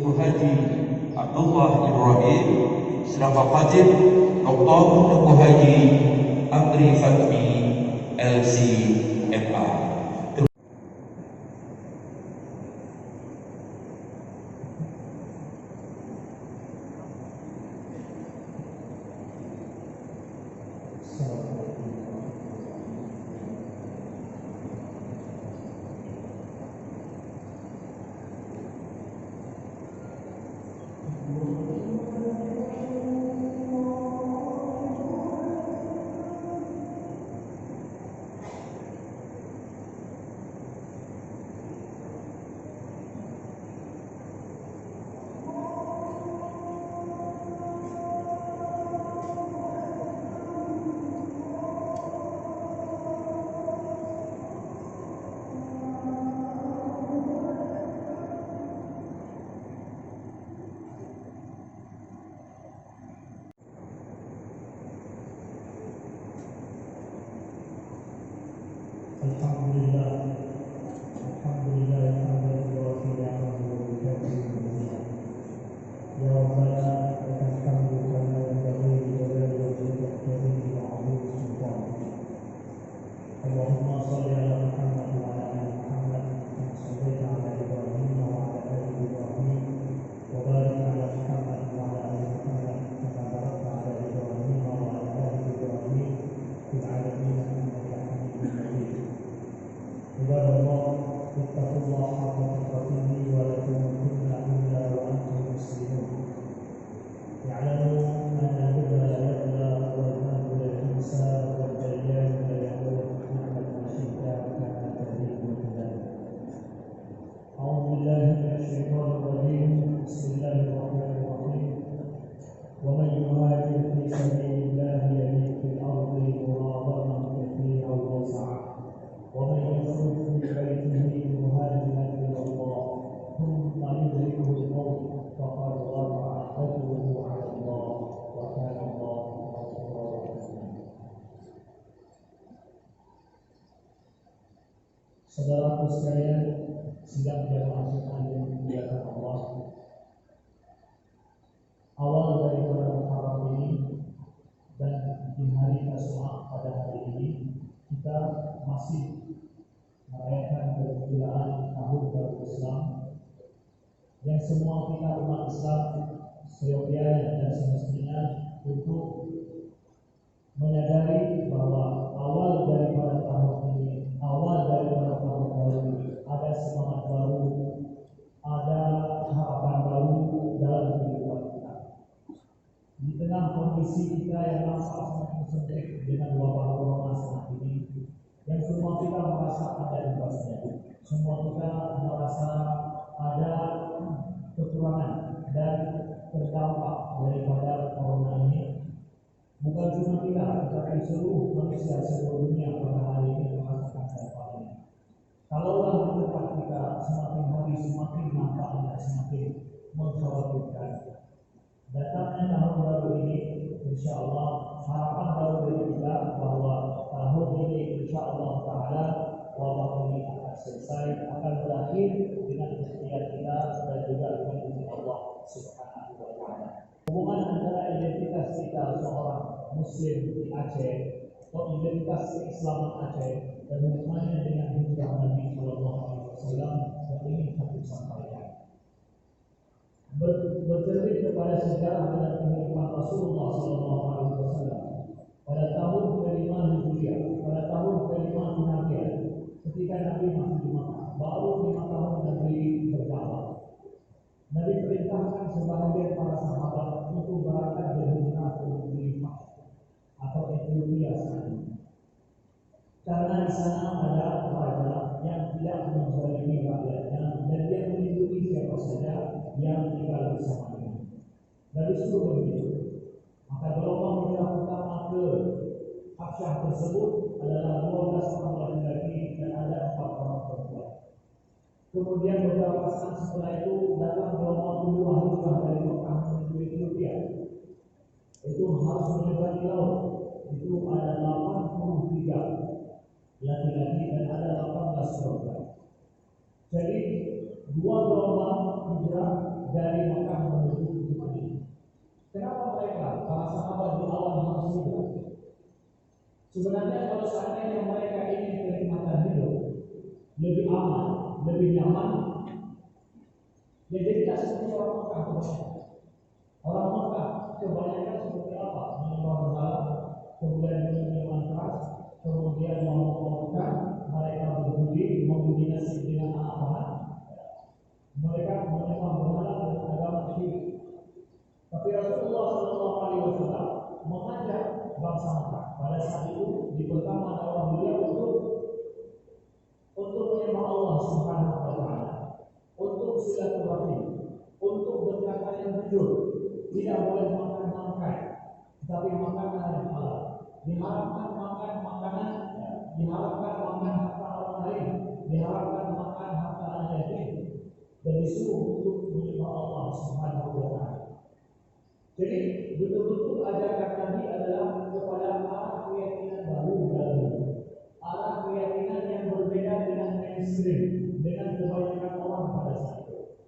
yaitu Haji Abdullah Ibrahim sedang Fatih Dr. Tuku Haji Amri Fatmi LCMA. Saudaraku sekalian, sidang jamaah sekalian yang dimuliakan Allah. Awal daripada Muharram ini dan di hari Tasyrik pada hari ini kita masih merayakan perayaan Tahun Baru Islam yang semua kita umat Islam seyogyanya dan semestinya untuk menyadari bahwa awal daripada tahun ini, awal daripada tahun baru, ada semangat baru, ada harapan baru dalam kehidupan kita. Di tengah kondisi kita yang nampak semakin sempit dengan wabah corona saat ini, yang semua kita merasa ada imbasnya, semua kita merasa ada kekurangan dan terdampak daripada corona ini. Bukan cuma kita, tetapi seluruh manusia seluruh dunia pada hari ini merasakan dampaknya. Kalaulah di tempat kita semakin hari semakin nampaknya semakin mengkhawatirkan. Datangnya tahun baru ini, insya Allah harapan baru dari kita bahwa tahun ini insya Allah Taala wabah ini akan selesai, akan berakhir dengan ikhtiar kita dan juga dengan izin Allah Subhanahu wa Ta'ala. Hubungan antara identitas kita seorang Muslim di Aceh atau identitas keislaman Aceh dan hubungannya dengan hijrah Nabi Sallallahu Alaihi Wasallam yang ingin kami sampaikan. Bercermin kepada sejarah dan kehidupan Rasulullah Sallallahu Alaihi Wasallam pada tahun ke-5 Hijriah, pada tahun ke-5 Hijriah, ketika Nabi masih di Makkah, baru 5 tahun Nabi berdakwah. Nabi perintahkan sebahagian para sahabat untuk berangkat berhijrah ke negeri atau Ethiopia saat ini. Karena di sana ada raja yang tidak menzalimi rakyatnya dan dia melindungi siapa saja yang tinggal bersamanya. Dari seluruh begitu, maka gelombang hijrah pertama ke Habsyah tersebut adalah 12 orang laki-laki dan ada 4 orang perempuan. Kemudian beberapa saat setelah itu datang gelombang kedua hijrah dari Mekah menuju Ethiopia. Itu harus menyeberangi laut. Itu ada 83 laki-laki dan ada 18 perempuan. Jadi dua gelombang hijrah dari Mekah menuju ke Madinah. Kenapa mereka, para sahabat di awal harus hijrah? Sebenarnya kalau seandainya mereka ingin kenikmatan hidup lebih aman, lebih nyaman, ya jadilah seperti orang Mekah kebanyakan. Orang Mekah kebanyakan seperti apa? Menyembah berhala, kemudian minuman keras, kemudian memabukkan, mereka berjudi, membeli nasib dengan anak bahan. Mereka menyembah berhala dan agama syirik. Tapi Rasulullah SAW mengajak bangsa Mekah pada saat itu di pertama dakwah beliau untuk menyembah Allah Subhanahu wa taala, untuk silaturahmi, untuk berkata yang jujur, tidak boleh makan bangkai, tapi makanan yang halal. Diharapkan makan makanan, diharapkan makan harta orang lain, diharapkan makan harta anak yatim, dan disuruh untuk menyembah Allah Subhanahu wa taala. Jadi betul-betul ajakan Nabi adalah kepada arah keyakinan baru dalam hidup, arah keyakinan yang berbeda dengan mainstream, dengan kebanyakan orang pada saat itu.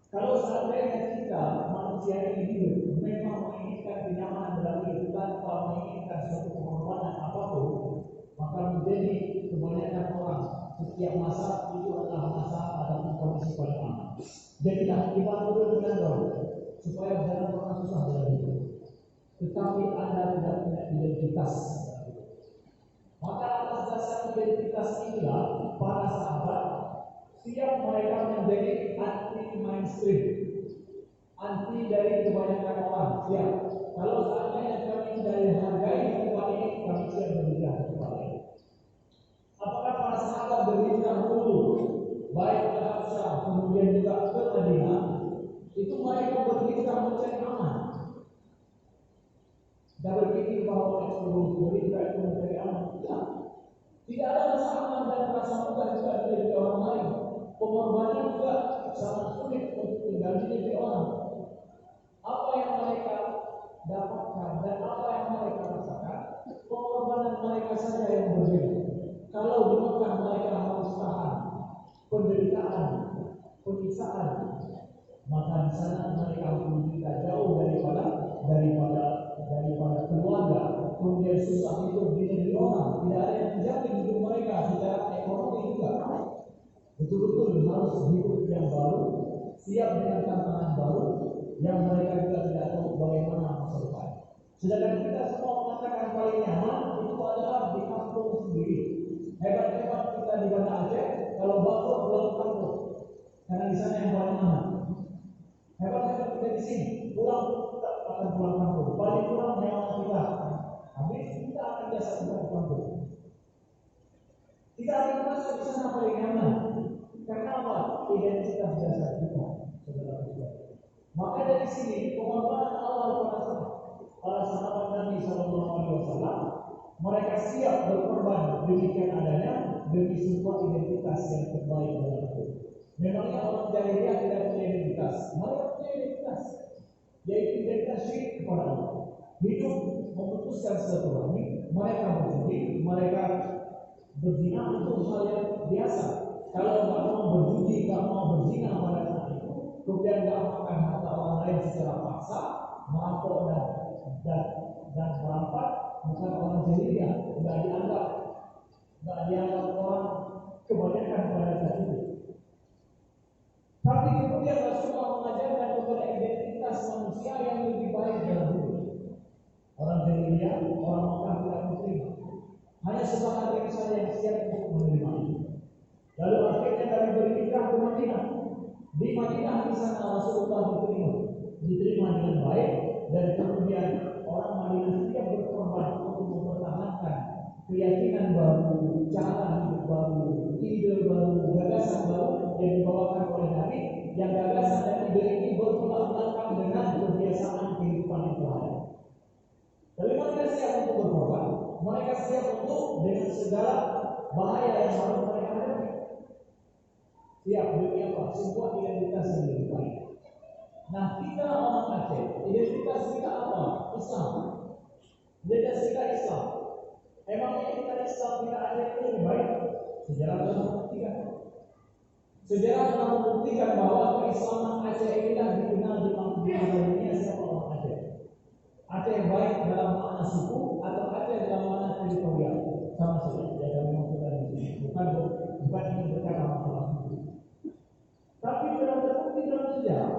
Kalau seandainya kita manusia ini hidup memang menginginkan kenyamanan dalam hidup tanpa menginginkan suatu pengorbanan apapun, maka menjadi kebanyakan orang setiap masa itu adalah masa ataupun kondisi paling aman. Jadilah kita perlu mengajar supaya jangan pernah susah dalam hidup. Tetapi Anda tidak punya identitas. Maka atas dasar identitas inilah para sahabat siap mereka menjadi anti mainstream, anti dari kebanyakan orang. Siap. Kalau seandainya kami tidak dihargai di tempat ini, kami siap berhijrah ke tempat lain. Apakah para sahabat berhijrah dulu, baik ke Habsyah kemudian juga ke Madinah? Itu mereka berhijrah mencari aman. Dan berpikir bahwa ekspedisi berhijrah itu mencari aman. Tidak ada rasa aman dan rasa mudah juga dari orang lain. Pengorbanan juga sangat sulit untuk tinggal di negeri orang. Apa yang mereka dapatkan dan apa yang mereka rasakan, pengorbanan mereka saja yang berbeda. Kalau di Mekah mereka harus tahan penderitaan, penyiksaan, maka di sana mereka menderita jauh daripada keluarga, kemudian susah hidup di negeri orang, tidak ada yang menjamin hidup mereka secara ekonomi juga. Betul-betul harus hidup yang baru, siap dengan tantangan baru yang mereka juga tidak tahu bagaimana masa depan. Sedangkan kita semua mengatakan paling nyaman itu adalah di kampung sendiri. Hebat-hebat kita di Banda Aceh, kalau batuk pulang kampung, karena di sana yang paling aman. Hebat-hebat kita di sini, pulang kita akan pulang kampung. Paling kurang nyawa kita, habis kita akan biasa pulang ke kampung. Kita akan merasa di sana paling nyaman. Karena apa? Identitas dasar kita, saudara-saudara. Maka dari sini pengorbanan awal para sahabat Nabi SAW, mereka siap berkorban demikian adanya demi sebuah identitas yang terbaik dalam hidup. Memangnya orang jahiliyah tidak punya identitas? Mereka punya identitas, yaitu identitas syirik kepada Allah. Hidup memutuskan silaturahmi, mereka berjudi, mereka berzina itu hal yang biasa. Kalau nggak mau berjudi, nggak mau berzina pada saat itu, kemudian nggak makan harta orang lain secara paksa, merampok dan merampas, bukan orang jahiliyah, nggak dianggap orang kebanyakan pada saat itu. Tapi kemudian Rasulullah mengajarkan kepada identitas manusia yang lebih baik dalam hidup. Orang jahiliyah, orang Mekah tidak menerima. Hanya sebahagian saja yang siap untuk menerima itu. Lalu akhirnya dari berhijrah ke Madinah. Di Madinah di sana Rasulullah diterima dengan baik, dan kemudian orang Madinah siap berkorban untuk mempertahankan keyakinan baru, cara hidup baru, ide baru, gagasan baru yang dibawakan oleh Nabi. Yang gagasan dan ide ini bertolak belakang dengan kebiasaan kehidupan yang ada. Tapi mereka siap untuk berkorban, mereka siap untuk dengan segala bahaya yang harus mereka hadapi. Siap demi apa? Sebuah identitas yang lebih baik. Nah, kita orang Aceh, identitas kita apa? Islam. Identitas kita Islam. Emangnya kita Islam kita Aceh itu lebih baik? Sejarah tidak. Sejarah telah membuktikan bahwa keislaman Aceh inilah dikenal di mata dunia siapa orang Aceh. Aceh baik dalam makna suku atau Aceh dalam makna teritorial, sama saja. Jadi maksudnya di sini bukan ingin berkata masalah suku. Tapi telah terbukti dalam sejarah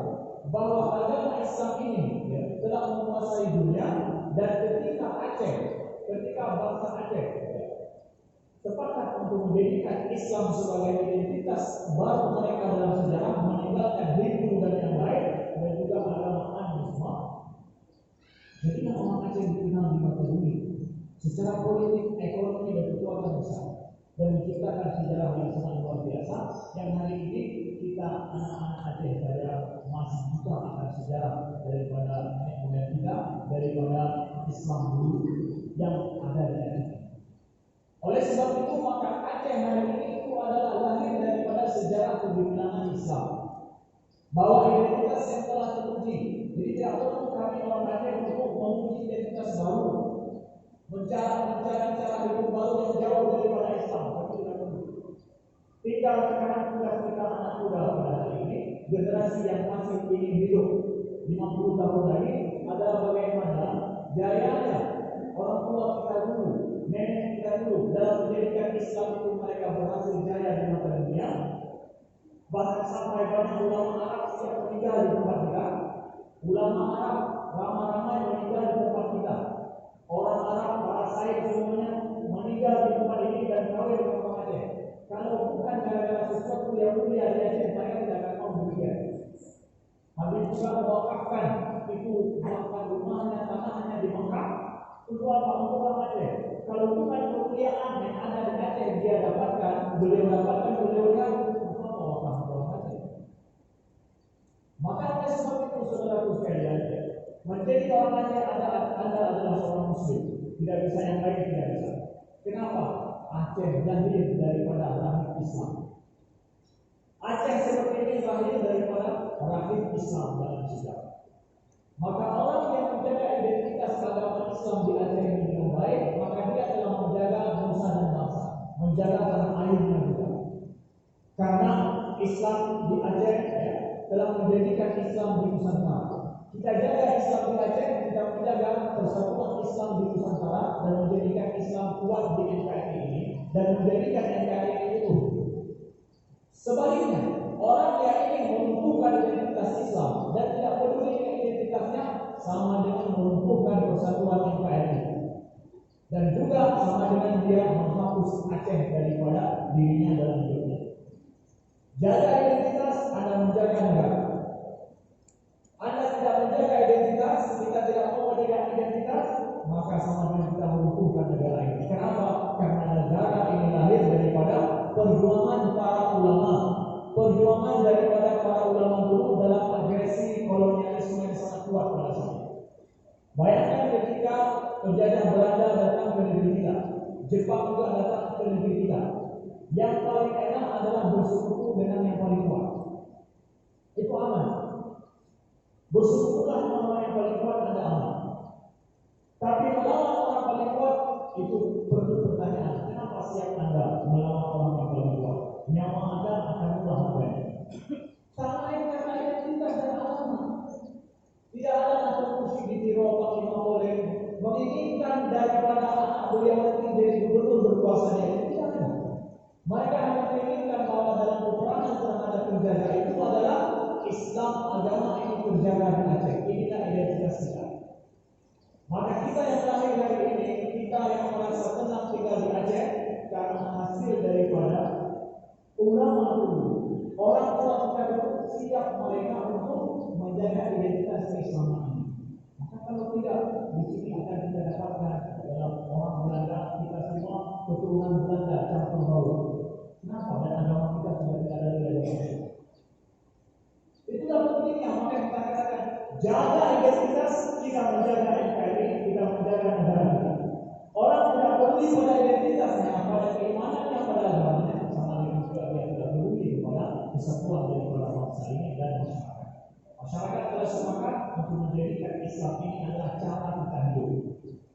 bahwa agama Islam ini telah menguasai dunia, dan ketika bangsa Aceh sepakat untuk menjadikan Islam sebagai identitas baru mereka dalam sejarah, meninggalkan Hindu dan yang lain, dan juga agama animisme. Jadi orang Aceh dikenal di mata dunia secara politik, ekonomi, dan kekuatan besar, dan menciptakan sejarah yang sangat luar biasa. Yang hari ini kita anak-anak Aceh saja masih buta akan sejarah daripada nenek moyang kita, daripada Islam dulu yang ada di Aceh. Oleh sebab itu maka Aceh hari ini itu adalah lahir daripada sejarah kegemilangan Islam, bahwa identitas yang telah teruji. Jadi tidak perlu kami orang Aceh untuk menguji identitas baru, mencari cara hidup baru yang jauh daripada Islam. Tapi tidak perlu. Tinggal sekarang tugas kita anak muda pada hari ini, generasi yang masih ingin hidup 50 tahun lagi, adalah bagaimana jayanya orang tua kita dulu, nenek kita dulu dalam menjadikan Islam itu mereka berhasil jaya di mata dunia. Bahkan sampai banyak ulama Arab yang meninggal di tempat kita. Ulama Arab ramai-ramai meninggal di tempat kita. Orang Arab, para sayyid semuanya meninggal di tempat ini dan kawin dengan orang Aceh. Kalau bukan gara-gara sesuatu yang mulia di Aceh, mereka tidak akan mau demikian. Habis juga mewakafkan itu, mewakafkan rumahnya, tanahnya di Mekah. Untuk apa? Untuk orang Aceh. Kalau bukan kemuliaan yang ada di Aceh dia dapatkan, beliau lihat, maka mewakafkan orang Aceh. Maka oleh sebab itu saudaraku sekalian, menjadi orang Aceh Anda adalah seorang Muslim. Tidak bisa yang lain, tidak bisa. Kenapa? Aceh lahir daripada rahim Islam. Aceh seperti ini lahir daripada rahim Islam dalam sejarah. Maka orang yang menjaga identitas agama Islam di Aceh ini dengan baik, maka dia telah menjaga bangsa dan bangsa, menjaga tanah airnya juga. Karena Islam di Aceh telah menjadikan Islam di Nusantara. Kita jaga Islam di Aceh, kita menjaga persatuan Islam di Nusantara, dan menjadikan Islam kuat di NKRI ini, dan menjadikan NKRI ini utuh. Sebaliknya, orang yang ingin melumpuhkan identitas Islam dan tidak peduli identitasnya, sama dengan melumpuhkan persatuan NKRI, dan juga sama dengan dia menghapus Aceh daripada dirinya dalam hidupnya. Jaga identitas, Anda menjaga negara. Anda tidak menjaga identitas, kita tidak mau menjaga identitas, maka sama dengan kita melumpuhkan negara ini. Kenapa? Karena negara ini lahir daripada perjuangan para ulama, perjuangan daripada para ulama dulu dalam agresi kolonialisme yang sangat kuat pada saat itu. Bayangkan ketika penjajah Belanda datang ke negeri kita, Jepang juga datang ke negeri kita. Yang paling enak adalah bersekutu dengan yang paling kuat. Itu aman. Bersekutulah dengan orang yang paling kuat, Anda aman. Tapi melawan orang paling kuat itu perlu pertanyaan. Kenapa siap Anda melawan orang yang paling kuat? Nyawa Anda akan murah harganya. Karena identitas dan agama. Tidak ada anak musik di Tiro, Panglima Poleng menginginkan daripada anak beliau nanti jadi gubernur berkuasa dia. Tidak ada. Mereka hanya menginginkan bahwa dalam peperangan terhadap penjajah itu adalah Islam, agama ini terjaga di Aceh. Inilah identitas kita. Maka kita yang lahir dari ini, kita yang merasa tenang tinggal di Aceh, karena hasil daripada ulama dulu. Orang tua kita dulu siap mereka untuk menjaga identitas keislaman ini. Maka kalau tidak, di sini akan kita dapatkan dalam orang Belanda, kita semua keturunan Belanda campur baur. Kenapa? Dan agama kita sudah tidak ada di dalam. Itulah pentingnya, maka kita katakan jaga identitas, kita menjaga NKRI, kita menjaga negara kita. Orang tidak peduli pada identitasnya, pada keimanannya, pada agamanya, sama dengan juga dia tidak peduli kepada kesatuan daripada bangsa ini dan masyarakat. Masyarakat telah sepakat untuk menjadikan Islam ini adalah cara kita hidup,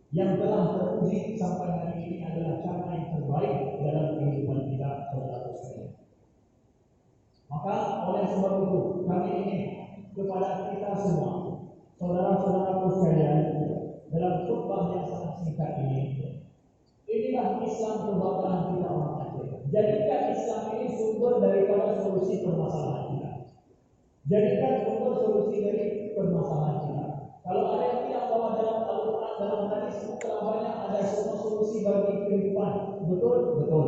yang telah teruji sampai hari ini adalah cara yang terbaik dalam kehidupan kita saudara sekalian. Maka oleh sebab itu kami ingin kepada kita semua, saudara-saudaraku sekalian, dalam khutbah yang sangat singkat ini, inilah Islam kebanggaan kita orang Aceh. Jadikan Islam ini sumber daripada solusi permasalahan kita. Jadikan sumber solusi dari permasalahan kita. Kalau ada yang tidak bahwa dalam Al-Quran, dalam hadis, telah banyak ada semua solusi bagi kehidupan. Betul? Betul.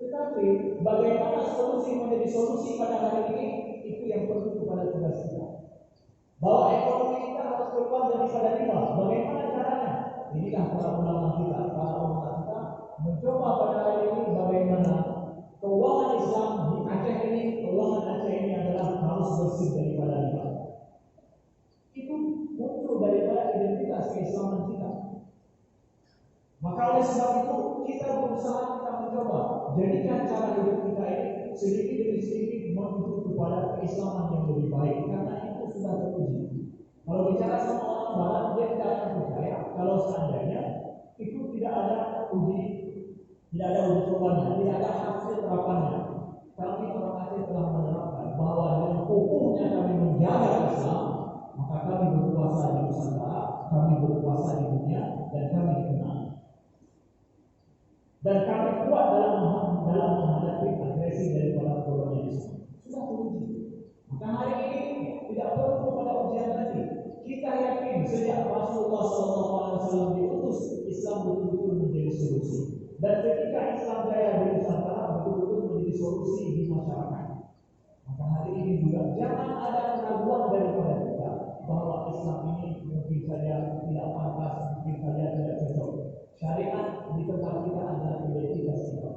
Tetapi bagaimana solusi menjadi solusi pada hari ini, itu yang perlu kepada tugas kita. Bahwa ekonomi kita harus keluar daripada riba. Bagaimana caranya? Inilah para ulama kita, para ulama kita mencoba pada hari ini bagaimana keuangan Islam di Aceh ini, keuangan Aceh ini adalah harus bersih daripada riba. Itu muncul daripada identitas keislaman kita. Maka oleh sebab itu kita berusaha, kita mencoba jadikan cara hidup kita ini sedikit demi sedikit menuju kepada keislaman yang lebih baik, karena itu sudah teruji. Kalau bicara sama orang Barat, dia tidak akan percaya kalau seandainya itu tidak ada uji cobanya, tidak ada hasil terapannya. Kami orang Aceh telah menerapkan bahwa dengan kokohnya kami menjaga Islam, maka kami berkuasa di Nusantara, kami berkuasa di dunia, dan kami dikenal. Dan kami kuat dalam menghadapi agresi daripada kolonialisme. Sudah teruji. Maka hari ini tidak perlu kepada ujian lagi. Kita yakin sejak Rasulullah SAW diutus, Islam betul-betul menjadi solusi. Dan ketika Islam jaya di Nusantara, betul-betul menjadi solusi di masyarakat. Maka hari ini juga jangan ada keraguan daripada kita bahwa Islam ini mungkin saja tidak pantas, mungkin saja tidak cocok. Syariat di tempat kita adalah identitas kita.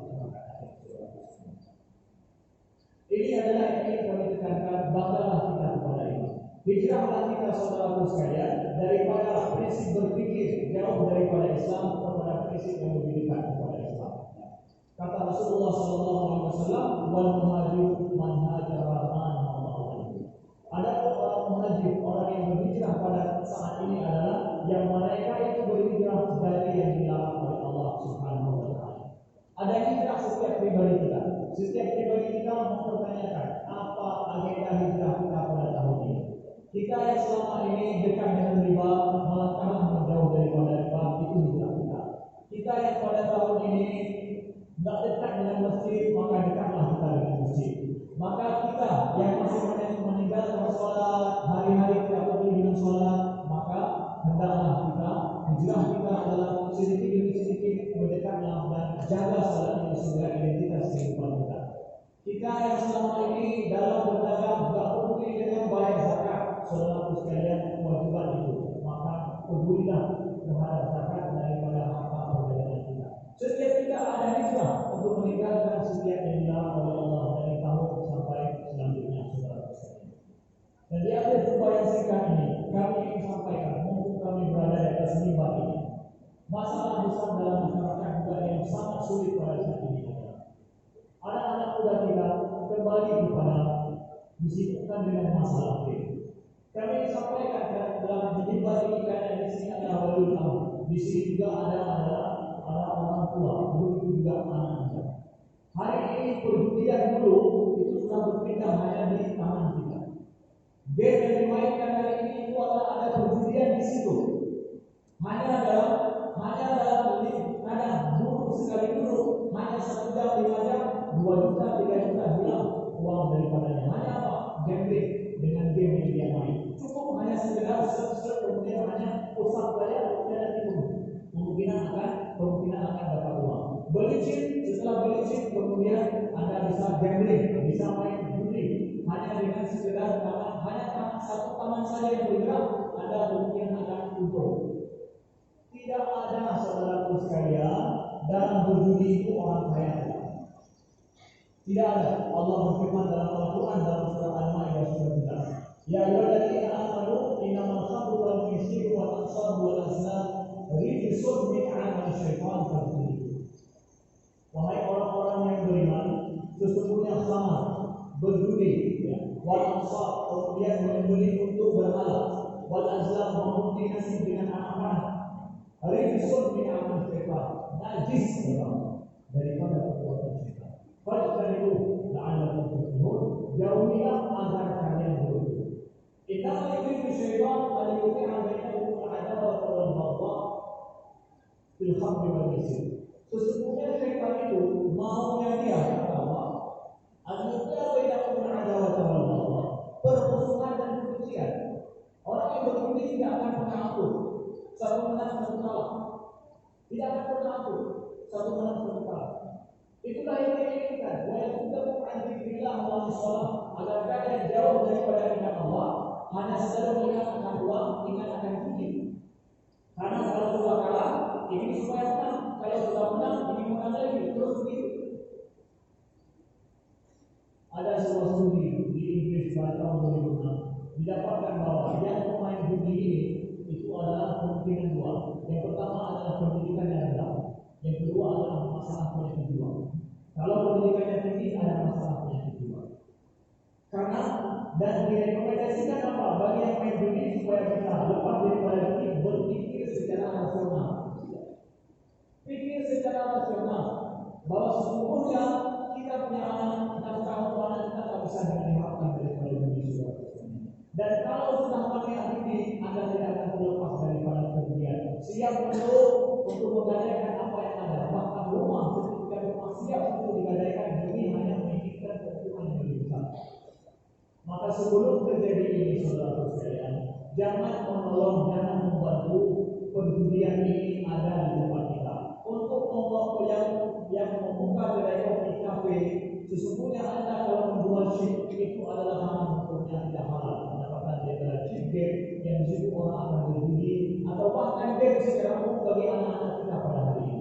Ini adalah yang ingin kami tekankan, banggalah kita kepada ini. Hijrahlah kita saudaraku sekalian daripada prinsip berpikir jauh daripada Islam kepada prinsip yang lebih dekat kepada Islam. Kata Rasulullah SAW, "Wal muhajir man hajara man ma'ahu." Ada orang muhajir, orang yang berhijrah pada saat ini adalah yang mereka itu berhijrah dari yang dilarang oleh Allah Subhanahu wa taala. Ada hijrah setiap pribadi kita. Setiap pribadi kita mempertanyakan apa agenda hijrah kita pada tahun ini. Kita yang selama ini dekat dengan riba, melangkah menjauh daripada riba, itu hijrah kita. Kita yang pada tahun ini tidak dekat dengan masjid, maka dekatlah kita dengan masjid. Maka kita yang masih meninggalkan sholat, hari-hari tidak pergi dengan sholat, maka hendaklah kita, hijrah kita adalah sedikit demi sedikit mendekatlah dan jaga sholat itu sebagai identitas kehidupan kita. Kita yang selama ini dalam berdagang tidak peduli dengan bayar zakat, saudara sekalian, kewajiban itu, maka pedulilah terhadap zakat daripada harta perdagangan kita. Setiap kita ada hijrah untuk meninggalkan setiap yang dilarang oleh Allah dari tahun sampai selanjutnya, saudara sekalian. Dan di akhir jumpa yang singkat ini, kami ingin sampaikan, mumpung kami berada di atas mimbar ini, masalah besar dalam masyarakat juga yang sangat sulit pada saat ini adalah anak-anak muda kita kembali kepada disibukkan dengan masalah ini. Kami sampaikan dalam mimbar ini karena di sini ada walul amr, di sini juga ada orang tua, begitu juga anak-anak. Hari ini perjudian dulu itu sudah berpindah hanya di tangan kita. Game yang dimainkan hari ini itu adalah ada perjudian di situ. Hanya dalam buruk sekali dulu, hanya 1 jam 5 jam, 2 juta 3 juta hilang uang daripadanya. Hanya apa? Gambling dengan game yang dia main. Cukup hanya sekedar subscribe, kemudian hanya pusat saja, kemudian nanti kemungkinan akan dapat uang. Beli chip, setelah beli chip kemudian Anda bisa gambling, bisa main judi. Hanya dengan sekedar hanya satu tangan saja yang bergerak, Anda kemudian akan untung. Tidak ada saudaraku sekalian dalam berjudi itu orang kaya. Tidak ada. Allah berfirman dalam Al-Quran dalam surah Al-Maidah surah 11. Ya ayyuhalladzina amanu innamal khamru wal maisiru wal ansabu wal azlam rijsun min 'amali syaitan fajtanibuh. Wahai orang-orang yang beriman, sesungguhnya khamar, berjudi, wal ansab, kemudian membeli untuk berhala, wal azlam, mengombinasi dengan anak-anak, rijsun min 'amali syaitan, najis daripada perbuatan syaitan. Fajtanibuh la'allakum tuflihun. menang satu kalah. Tidak akan pernah aku satu menang satu kalah. Itulah yang kita inginkan. Walaupun kita bukan diberilah Allah sholat agar kalian jauh daripada ingat Allah, hanya selalu ingat akan uang, ingat akan duit. Karena kalau sudah kalah, ingin supaya menang. Kalau sudah menang, ingin menang lagi. Terus begitu. Ada sebuah studi di Inggris pada tahun 2006 didapatkan bahwa yang pemain judi ini itu adalah kemungkinan dua. Yang pertama adalah pendidikan yang rendah, yang kedua adalah masalah penyakit jiwa. Kalau pendidikannya tinggi ada masalah penyakit jiwa. Karena dan direkomendasikan apa bagi yang main judi supaya kita lepas daripada judi, berpikir secara rasional. Pikir secara rasional bahwa sesungguhnya kita punya anak dan kalau anak kita tak bisa diharapkan daripada judi sudah. Dan kalau sudah pakai judi, Anda tidak akan terlepas daripada kerugian. Siap untuk menggadaikan apa yang ada, bahkan rumah sertifikat rumah siap untuk digadaikan demi hanya menginginkan keuntungan yang lebih besar. Maka sebelum terjadi ini, saudara sekalian, jangan menolong, jangan membantu perjudian ini ada di tempat kita. Untuk kelompok yang membuka kedai kopi kafe, sesungguhnya Anda kalau menjual chip itu adalah hal hukumnya tidak halal. Mendapatkan daripada chip game yang disitu orang akan berjudi atau bahkan game secara umum bagi anak-anak kita pada hari ini.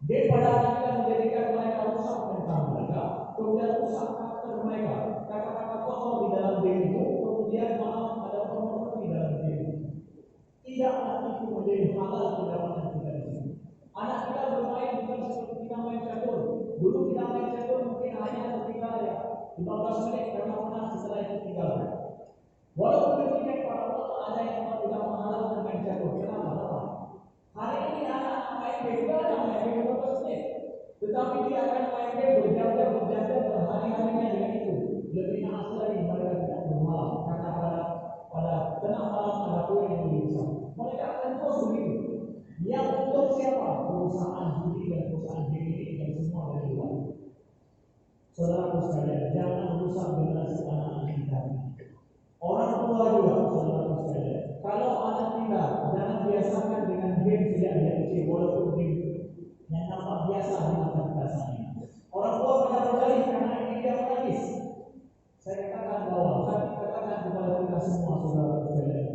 Game pada anak kita menjadikan mereka rusak mental mereka, kemudian rusak karakter mereka. Kata-kata kotor di dalam game itu, kemudian maaf ada pornografi di dalam game itu. Tidaklah itu menjadi halal kedapatan kita di sini. Anak kita bermain bukan seperti kita main catur. Dulu kita main catur mungkin hanya ketika 15 menit karena menang, setelah itu tinggalkan. Walaupun demikian para ulama ada yang tidak menghalalkan main catur. Kenapa? Hari ini anak main game juga ada main game 15 menit. Tetapi dia akan main game berjam-jam berhari-harinya dengan itu. Lebih naas lagi mereka tidak bermalam karena pada tengah malam ada kue yang lebih besar. Mereka akan terus begitu. Yang untuk siapa? Perusahaan judi dan perusahaan game ini dan semua dari luar. Saudara sekalian, jangan rusak generasi anak-anak kita. Orang tua juga, saudara sekalian. Kalau anak kita jangan biasakan dengan game sejak dia kecil, walaupun game yang nampak biasa di mata kita sana. Orang tua pada berdalih karena ini dia menangis. Saya katakan bahwa saya katakan kepada kita semua saudara sekalian,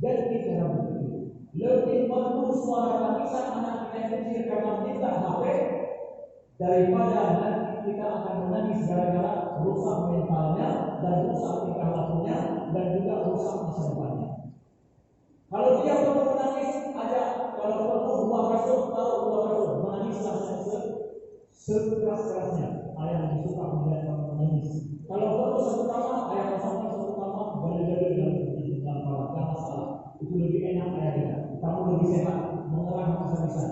ganti cara berpikir. Lebih perlu suara tangisan anak kita yang kecil karena minta HP daripada nanti kita akan menangis gara-gara rusak mentalnya dan rusak tingkah lakunya dan juga rusak masa depannya. Kalau dia perlu menangis, ajak. Kalau perlu buah kasur, tahu buah kasur, menangislah sekeras-kerasnya. Ayah yang suka melihat kamu menangis. Kalau perlu satu kamar, ayah pasangkan satu kamar, boleh-boleh dalam kamar, tidak masalah. Itu lebih enak ayah kita. Kamu lebih sehat, mengerang habis-habisan.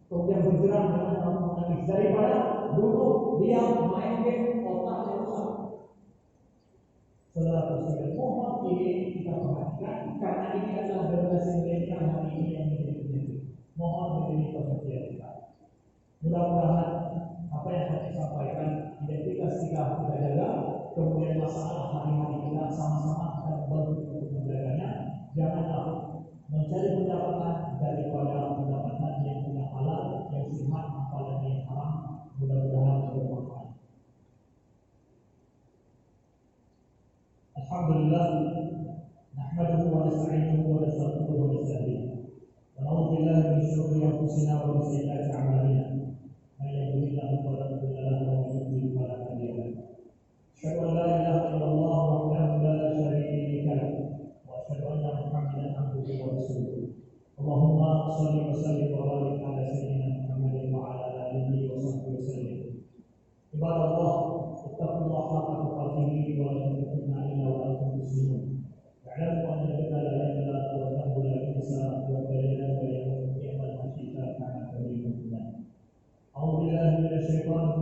Kemudian bergerak dengan kamu menangis daripada duduk diam main game otaknya rusak. Saudara sekalian, mohon ini kita perhatikan karena ini adalah generasi milenial hari ini yang menjadi penyakit. Mohon menjadi perhatian kita. Mudah-mudahan apa yang saya sampaikan identitas kita jaga, kemudian masalah hari-hari kita sama-sama akan membantu untuk menjaganya. Janganlah mencari pendapatan daripada pendapatan yang tidak halal, yang sehat, apalagi yang haram. Mudah-mudahan bermanfaat. Alhamdulillah, nahmaduhu wa nasta'inuhu wa nastaghfiruhu wa nasta'dinuh. Wa na'udzu billahi min shururi anfusina wa min sayyiati a'malina. Man yahdihillahu fala mudilla lahu wa man yudlil fala hadiya lahu. Asyhadu an la ilaha illallah wahdahu la syarika lahu wa asyhadu anna Muhammadan abduhu wa rasuluh. Allahumma shalli wa sallim wa barik ala sayyidina Muhammadin wa ala alihi wa sahbihi wasallam. Ibadallah, ittaqullaha haqqa tuqatih wa la tamutunna illa wa antum muslimun. Ya'lamu anna al-jannata la yamla'u wa tanbu la insa wa bayyana wa yamut ya'mal hasita kana kabirun. A'udzu billahi minasy syaithanir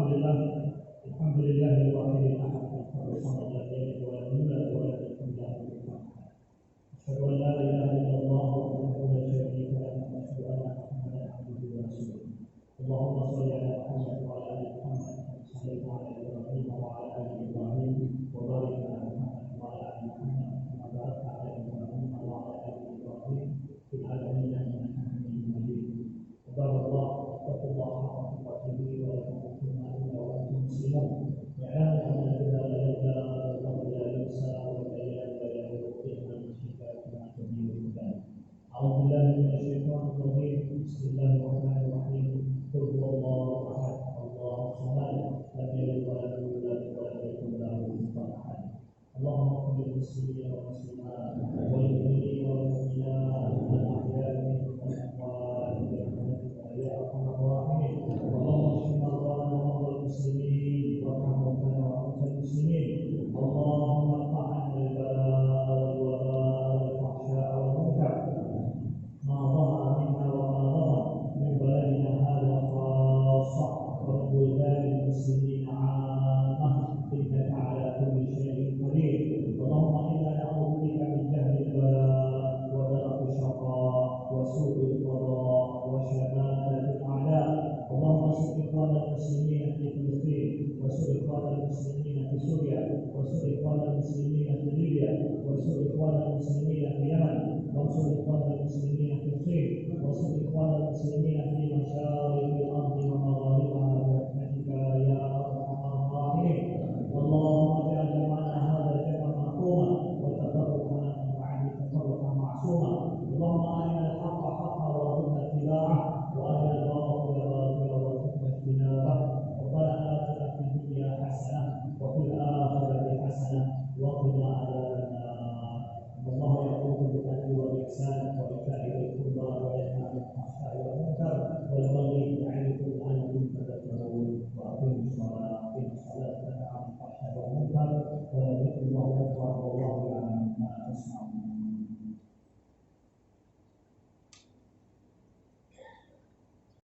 Alhamdulillah الواحد الأحد الفرد الصمد لم يلد ولم يولد ولم يكن له كفوا أحد. أشهد أن لا إله إلا الله وحده لا شريك له وأشهد أن محمدا عبده ورسوله. اللهم صل على محمد وعلى آل محمد كما صليت على إبراهيم وعلى آل إبراهيم وبارك على محمد وعلى آل محمد كما باركت على إبراهيم وعلى آل إبراهيم في العالمين إنك حميد مجيد. عباد الله اتقوا الله حق تقاته ولا تموتن إلا وأنتم مسلمون. اعلموا أن الهدى لدى الله لا ينسى والبيان لا يضل من الشفاء مع تبين الهدى. أعوذ بالله من الشيطان الرجيم. بسم الله الرحمن الرحيم. قل هو الله أحد الله الصمد لم يلد ولم يولد ولم يكن له كفوا أحد. اللهم اغفر للمسلمين والمسلمات والمؤمنين والمؤمنات الأحياء منهم والأموات برحمتك يا أرحم الراحمين. اللهم اشف مرضانا ومرضى المسلمين وارحم موتانا وموتى المسلمين. اللهم ارفع عنا البلاء والوباء والفحشاء والمنكر ما ظهر منا وما بطن من بلدنا هذا خاصة ومن بلدان المسلمين عامة إنك على كل شيء قدير. اللهم إنا نعوذ بك من جهل البلاء ودرك الشقاء وسوء القضاء وشماتة الأعداء. اللهم انصر إخوان المسلمين في فلسطين وانصر إخوان المسلمين في سوريا وانصر إخوان المسلمين في ليبيا وانصر إخوان المسلمين في اليمن وانصر إخوان المسلمين في الصين وانصر إخوان المسلمين